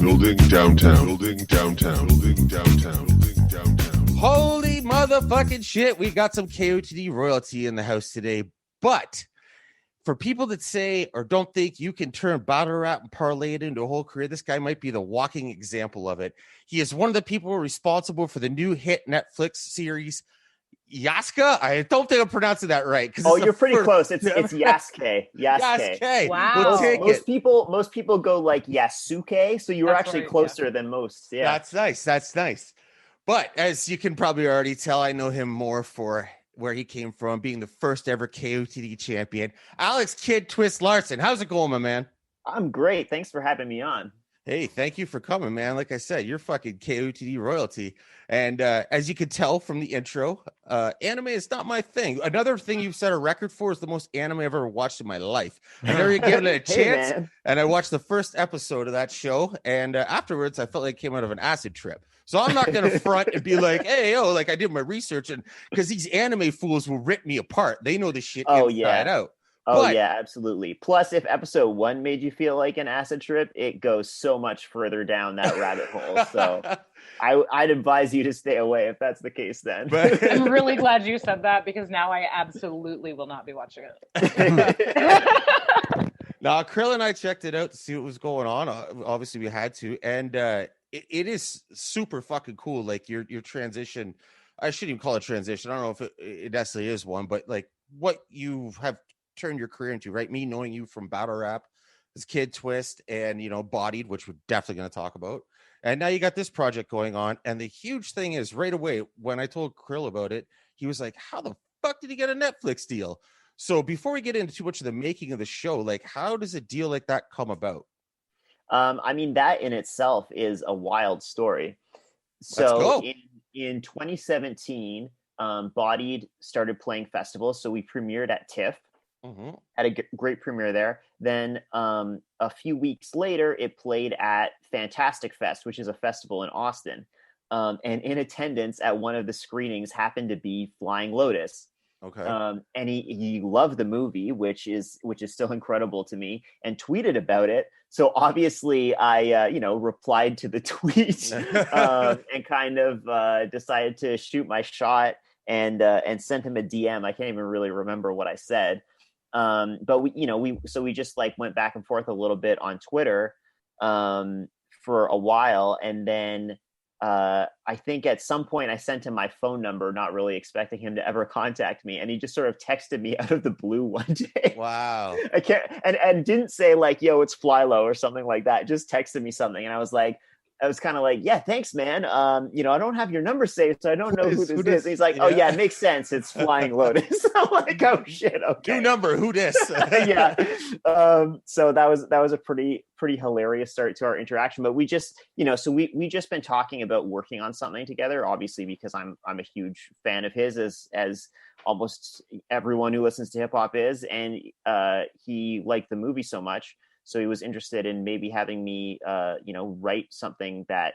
Building downtown. Building downtown. Building downtown. Building downtown. Holy motherfucking shit. We got some KOTD royalty in the house today. But for people that say or don't think you can turn battle rap and parlay it into a whole career, this guy might be the walking example of it. He is one of the people responsible for the new hit Netflix series, Yasuke. I don't think I'm pronouncing that right. Oh, you're pretty close. It's Yasuke. Yasuke. Wow. We'll take most it. people go like Yasuke, so you were That's actually right, closer than most. Yeah. That's nice. That's nice. But as you can probably already tell, I know him more for where he came from, being the first ever KOTD champion. Alex Kid Twist Larsen. How's it going, my man? I'm great. Thanks for having me on. Hey, thank you for coming, man. Like I said, you're fucking KOTD royalty. And as you can tell from the intro, anime is not my thing. Another thing you've set a record for is the most anime I've ever watched in my life. I never given it a chance. Man. And I watched the first episode of that show. And afterwards, I felt like I came out of an acid trip. So I'm not going to front and be like, hey, yo, like I did my research. And because these anime fools will rip me apart. They know the shit inside out. Oh, yeah, absolutely. Plus, if episode 1 made you feel like an acid trip, it goes so much further down that rabbit hole. So I'd advise you to stay away if that's the case then. I'm really glad you said that because now I absolutely will not be watching it. Now, Kirill and I checked it out to see what was going on. Obviously, we had to. And it is super fucking cool. Like your transition. I shouldn't even call it transition. I don't know if it necessarily is one, but like what you have turned your career into, right? Me knowing you from battle rap, this Kid Twist, and Bodied, which we're definitely going to talk about. And now you got this project going on. And the huge thing is, right away, when I told Kirill about it, he was like, how the fuck did he get a Netflix deal? So before we get into too much of the making of the show, like how does a deal like that come about? I mean, that in itself is a wild story. So in 2017, Bodied started playing festivals. So we premiered at TIFF. Had a great premiere there. Then a few weeks later, it played at Fantastic Fest, which is a festival in Austin. And in attendance at one of the screenings happened to be Flying Lotus. Okay. And he loved the movie, which is still incredible to me, and tweeted about it. So obviously I, replied to the tweet and kind of decided to shoot my shot and sent him a DM. I can't even really remember what I said. But we just like went back and forth a little bit on Twitter for a while. And then I think at some point I sent him my phone number, not really expecting him to ever contact me. And he just sort of texted me out of the blue one day. Wow. I can't, and didn't say like, yo, it's Flylo or something like that. Just texted me something. And I was kind of like, yeah, thanks, man. I don't have your number saved, so I don't know who this is. And he's like, oh yeah, it makes sense. It's Flying Lotus. I'm like, oh shit, okay. New number, who this? Yeah. So that was a pretty hilarious start to our interaction. But we just, we just been talking about working on something together, obviously, because I'm a huge fan of his, as almost everyone who listens to hip hop is, and he liked the movie so much. So he was interested in maybe having me, write something that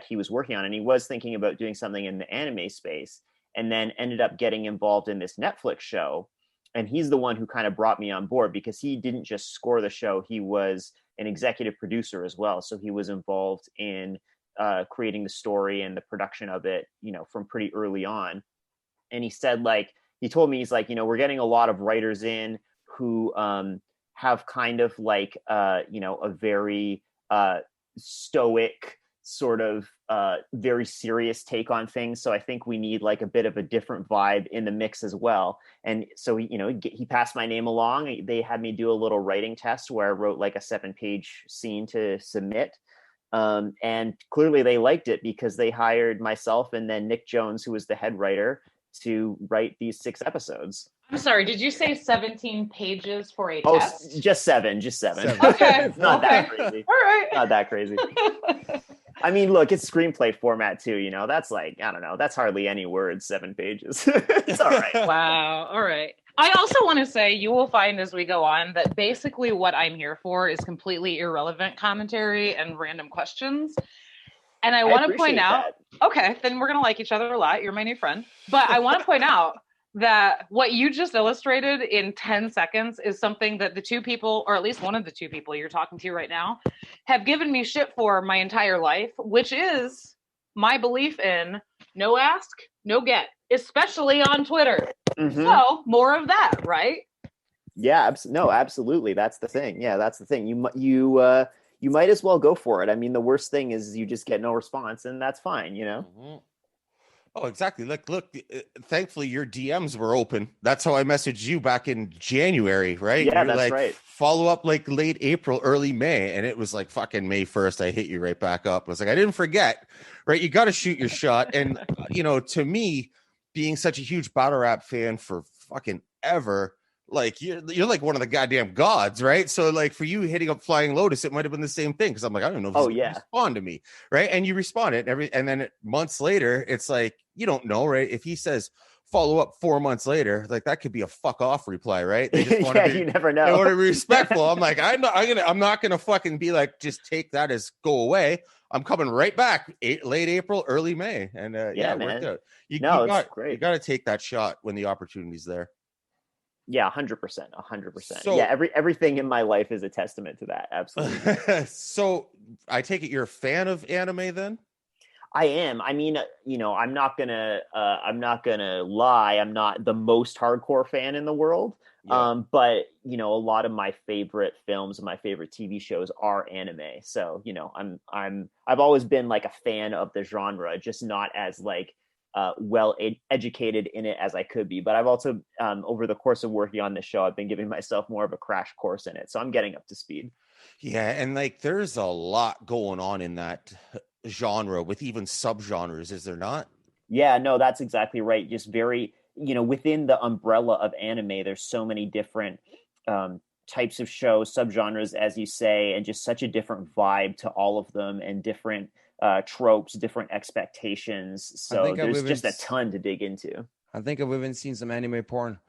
he was working on. And he was thinking about doing something in the anime space, and then ended up getting involved in this Netflix show. And he's the one who kind of brought me on board, because he didn't just score the show. He was an executive producer as well. So he was involved in creating the story and the production of it, from pretty early on. And he said, he told me, he's like, we're getting a lot of writers in who, have kind of like, a very stoic sort of very serious take on things. So I think we need like a bit of a different vibe in the mix as well. And so, he passed my name along. They had me do a little writing test where I wrote like a 7-page scene to submit. And clearly they liked it, because they hired myself and then Nick Jones, who was the head writer, to write these 6 episodes. I'm sorry, did you say 17 pages for a test? Just seven. Okay. It's not that crazy. All right. Not that crazy. I mean, look, it's screenplay format too, that's like, I don't know, that's hardly any words, 7 pages. It's all right. Wow. All right. I also want to say, you will find as we go on that basically what I'm here for is completely irrelevant commentary and random questions. And I want to point out, okay, then we're going to like each other a lot. You're my new friend. But I want to point out that what you just illustrated in 10 seconds is something that the two people, or at least one of the two people you're talking to right now, have given me shit for my entire life, which is my belief in no ask, no get, especially on Twitter. Mm-hmm. So more of that, right? Yeah, no, absolutely. That's the thing. Yeah, that's the thing. You might as well go for it. I mean, the worst thing is you just get no response, and that's fine, you know? Mm-hmm. Oh, exactly. Look, thankfully your DMs were open. That's how I messaged you back in January, right? Yeah, You're that's like, right. follow up like late April, early May. And it was like fucking May 1st. I hit you right back up. I was like, I didn't forget, right? You got to shoot your shot. And, to me, being such a huge battle rap fan for fucking ever, like you're like one of the goddamn gods, right? So like for you hitting up Flying Lotus, it might have been the same thing because I'm like, I don't know if he's gonna respond to me, right? And you responded and then months later, it's like you don't know, right? If he says follow up 4 months later, like that could be a fuck off reply, right? They just want to be, you never know. They want to be respectful. I'm like, I'm not gonna fucking be like, just take that as go away. I'm coming right back late April, early May, and it worked out. You got to take that shot when the opportunity's there. Yeah, 100%. So, yeah, everything in my life is a testament to that. Absolutely. So I take it you're a fan of anime then? I am. I mean, I'm not gonna lie. I'm not the most hardcore fan in the world. Yeah. But a lot of my favorite films and my favorite TV shows are anime. So, I've always been like a fan of the genre, just not as like educated in it as I could be. But I've also, over the course of working on this show, I've been giving myself more of a crash course in it. So I'm getting up to speed. Yeah. And like, there's a lot going on in that genre with even subgenres, is there not? Yeah, no, that's exactly right. Just very, within the umbrella of anime, there's so many different types of shows, subgenres, as you say, and just such a different vibe to all of them and different tropes, different expectations. So there's just a ton to dig into. I think I've even seen some anime porn.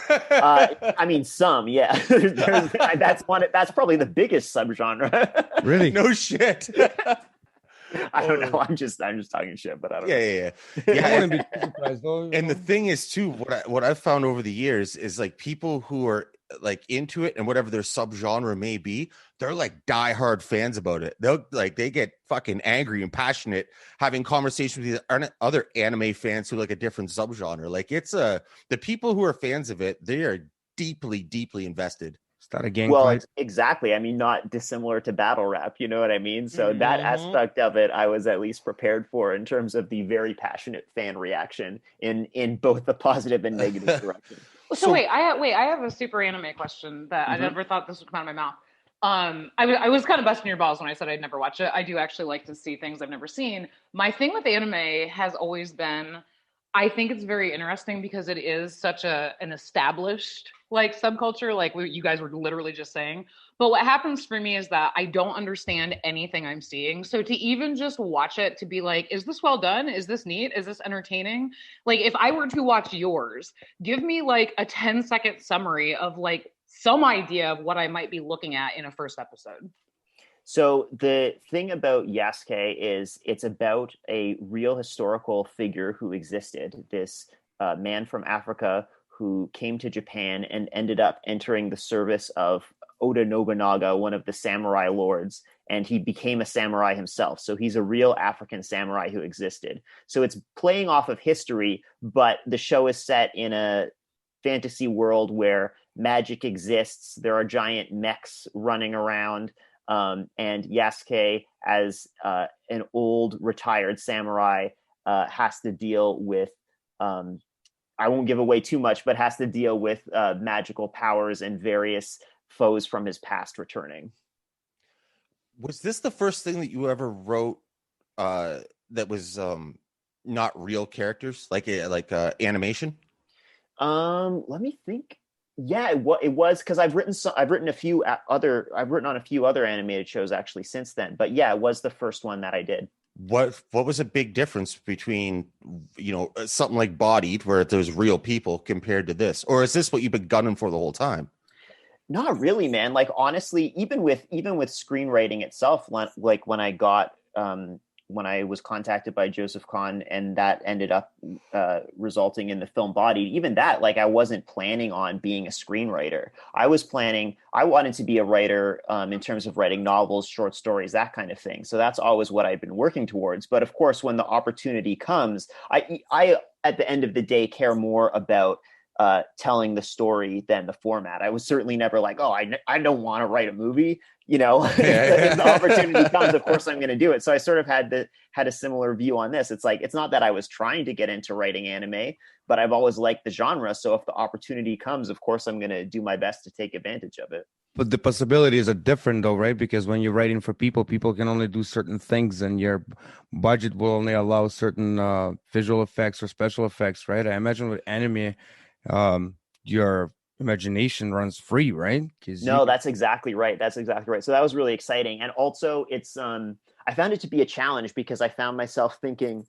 I mean, some, yeah. That's probably the biggest subgenre. Really? No shit. I don't know. I'm just talking shit, but I don't know. Yeah. I wouldn't be too surprised though. And the thing is too, what I've found over the years is like people who are like into it and whatever their subgenre may be, they're like diehard fans about it. They get fucking angry and passionate having conversations with other anime fans who like a different subgenre. Like it's the people who are fans of it, they are deeply, deeply invested. Is that a gang fight? Well, exactly. I mean, not dissimilar to battle rap, you know what I mean? So that aspect of it, I was at least prepared for in terms of the very passionate fan reaction in both the positive and negative direction. So wait, I have a super anime question that I never thought this would come out of my mouth. I was kind of busting your balls when I said I'd never watch it. I do actually like to see things I've never seen. My thing with anime has always been, I think it's very interesting because it is such an established like subculture, like you guys were literally just saying. But what happens for me is that I don't understand anything I'm seeing. So to even just watch it, to be like, is this well done? Is this neat? Is this entertaining? Like if I were to watch yours, give me like a 10-second summary of like some idea of what I might be looking at in a first episode. So the thing about Yasuke is it's about a real historical figure who existed, this man from Africa who came to Japan and ended up entering the service of Oda Nobunaga, one of the samurai lords, and he became a samurai himself. So he's a real African samurai who existed. So it's playing off of history, but the show is set in a fantasy world where magic exists. There are giant mechs running around. And Yasuke, as an old retired samurai, has to deal with, I won't give away too much, but has to deal with magical powers and various foes from his past returning. Was this the first thing that you ever wrote that was not real characters, like animation? Let me think. Yeah, it was because I've written on a few other animated shows actually since then. But yeah, it was the first one that I did. What was a big difference between something like Bodied, where there's real people, compared to this, or is this what you've been gunning for the whole time? Not really, man. Like honestly, even with screenwriting itself, like when I got when I was contacted by Joseph Kahn, and that ended up resulting in the film Bodied. Even that, like, I wasn't planning on being a screenwriter. I wanted to be a writer in terms of writing novels, short stories, that kind of thing. So that's always what I've been working towards. But of course, when the opportunity comes, I at the end of the day care more about telling the story than the format. I was certainly never like, oh, I don't want to write a movie. You know, if the opportunity comes, of course I'm going to do it. So I sort of had a similar view on this. It's like, it's not that I was trying to get into writing anime, but I've always liked the genre. So if the opportunity comes, of course I'm going to do my best to take advantage of it. But the possibilities are different though, right? Because when you're writing for people can only do certain things, and your budget will only allow certain visual effects or special effects, right? I imagine with anime, your imagination runs free, right? No, that's exactly right. That's exactly right. So that was really exciting. And also it's, I found it to be a challenge because I found myself thinking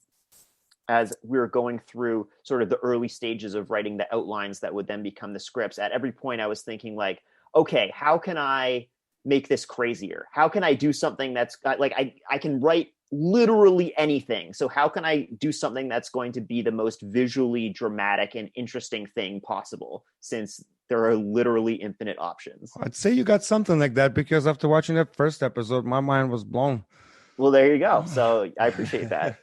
as we were going through sort of the early stages of writing the outlines that would then become the scripts. At every point I was thinking like, okay, how can I make this crazier? How can I do something that's like, I can write literally anything. So how can I do something that's going to be the most visually dramatic and interesting thing possible, since there are literally infinite options? I'd say you got something like that, because after watching that first episode, my mind was blown. Well, there you go. So I appreciate that.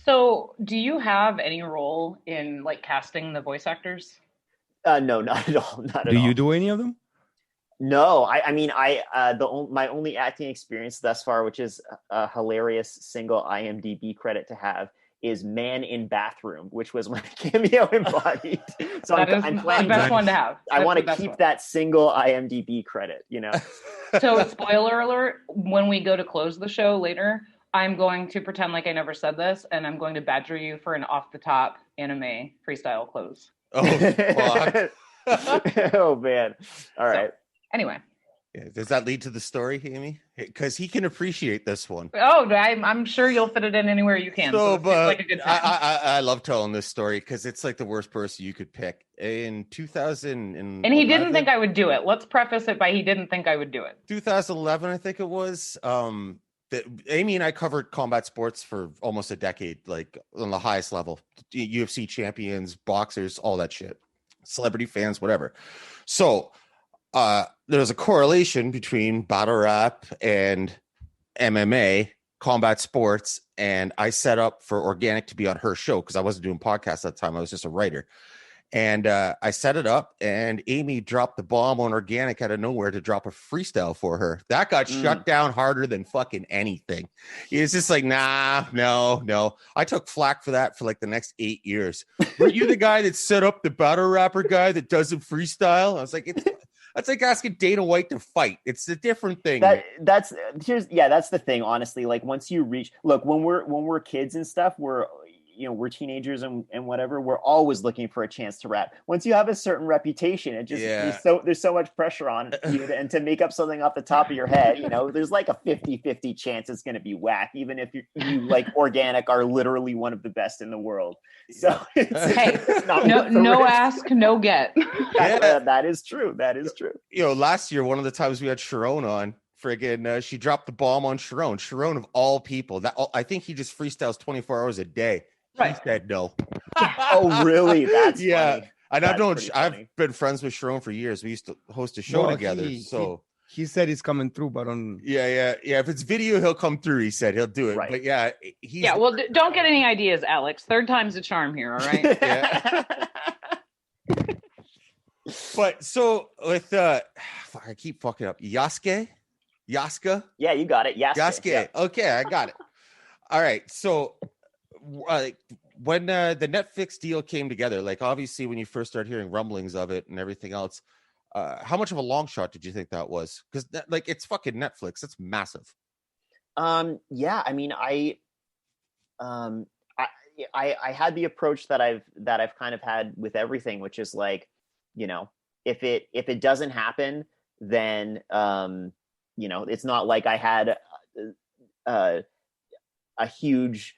So do you have any role in like casting the voice actors? No, not at all. Not at all. Do you do any of them? No, I mean, my only acting experience thus far, which is a hilarious single IMDb credit to have, is Man in Bathroom, which was my cameo in Bodied. So I'm planning the best one to have. I want to keep that single IMDb credit, you know. So spoiler alert, when we go to close the show later, I'm going to pretend like I never said this, and I'm going to badger you for an off the top anime freestyle close. Oh, fuck. Oh man. All right. So, anyway. Yeah, does that lead to the story, Amy? Because he can appreciate this one. Oh, I'm sure you'll fit it in anywhere you can. So it seems like a good time. I love telling this story because it's like the worst person you could pick. In 2000, and he didn't think I would do it. Let's preface it by he didn't think I would do it. 2011, I think it was. Amy and I covered combat sports for almost a decade, like on the highest level. UFC champions, boxers, all that shit. Celebrity fans, whatever. So there's a correlation between battle rap and MMA, combat sports, and I set up for Organic to be on her show because I wasn't doing podcasts at the time. I was just a writer. And I set it up, and Amy dropped the bomb on Organic out of nowhere to drop a freestyle for her. That got shut down harder than fucking anything. It's just like, nah, no. I took flack for that for like the next 8 years. Were you the guy that set up the battle rapper guy that doesn't freestyle? I was like, that's like asking Dana White to fight. It's a different thing. That's the thing. Honestly, like once you look, when we're kids and stuff, we're teenagers and whatever, we're always looking for a chance to rap. Once you have a certain reputation, it just there's so much pressure on you and to make up something off the top of your head, there's like a 50-50 chance it's going to be whack, even if you like Organic are literally one of the best in the world. So it's not no ask, no get. That is true. Last year, one of the times we had Sharon on, friggin' she dropped the bomb on Sharon of all people. I think he just freestyles 24 hours a day. Right. He said no. Oh, really? That's funny. And I've been friends with Sharon for years. We used to host a show together. He said he's coming through, but if it's video, he'll come through. He said he'll do it. Right. But well, don't get any ideas, Alex. Third time's a charm here. All right. Yeah. But so with I keep fucking up. Yasuke. Yeah, you got it. Yasuke. Yeah. Okay, I got it. All right. So when the Netflix deal came together, like obviously when you first started hearing rumblings of it and everything else, how much of a long shot did you think that was? Because it's fucking Netflix. It's massive. Yeah, I mean, I had the approach that I've kind of had with everything, which is like, if it doesn't happen, then it's not like I had a huge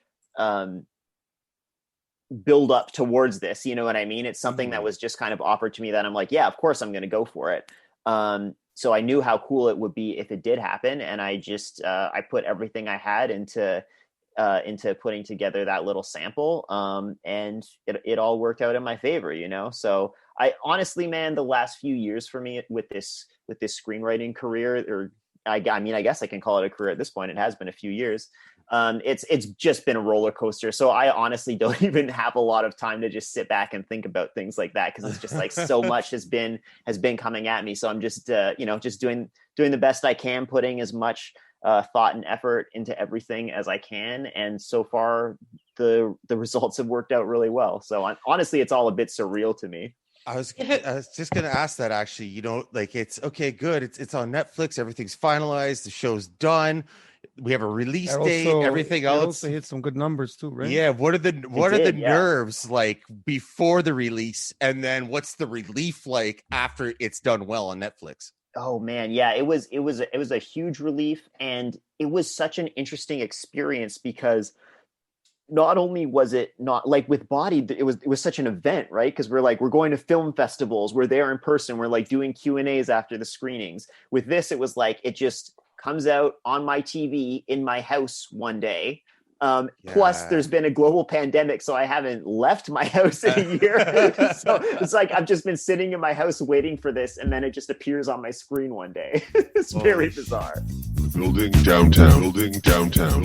build up towards this, you know what I mean? It's something that was just kind of offered to me that I'm like, yeah, of course I'm going to go for it. So I knew how cool it would be if it did happen, and I just I put everything I had into into putting together that little sample. And it all worked out in my favor, you know? So I honestly, man, the last few years for me with this screenwriting career, or I mean, I guess I can call it a career at this point. It has been a few years. It's just been a roller coaster. So I honestly don't even have a lot of time to just sit back and think about things like that, because it's just like so much has been coming at me. So I'm just just doing the best I can, putting as much thought and effort into everything as I can. And so far, the results have worked out really well. So honestly, it's all a bit surreal to me. I was just gonna ask that, actually. You know, like, it's okay, good. It's on Netflix. Everything's finalized. The show's done. We have a release date. Everything else. Also hit some good numbers too, right? Yeah. What are the nerves like before the release, and then what's the relief like after it's done well on Netflix? Oh man, yeah, it was a huge relief, and it was such an interesting experience, because not only was it not like with Bodied, it was such an event, right? Because we're going to film festivals, we're there in person, we're like doing Q&As after the screenings. With this, it was like it just comes out on my TV in my house one day. Plus, there's been a global pandemic, so I haven't left my house in a year. So it's like I've just been sitting in my house waiting for this, and then it just appears on my screen one day. It's very bizarre. Building downtown. Building downtown.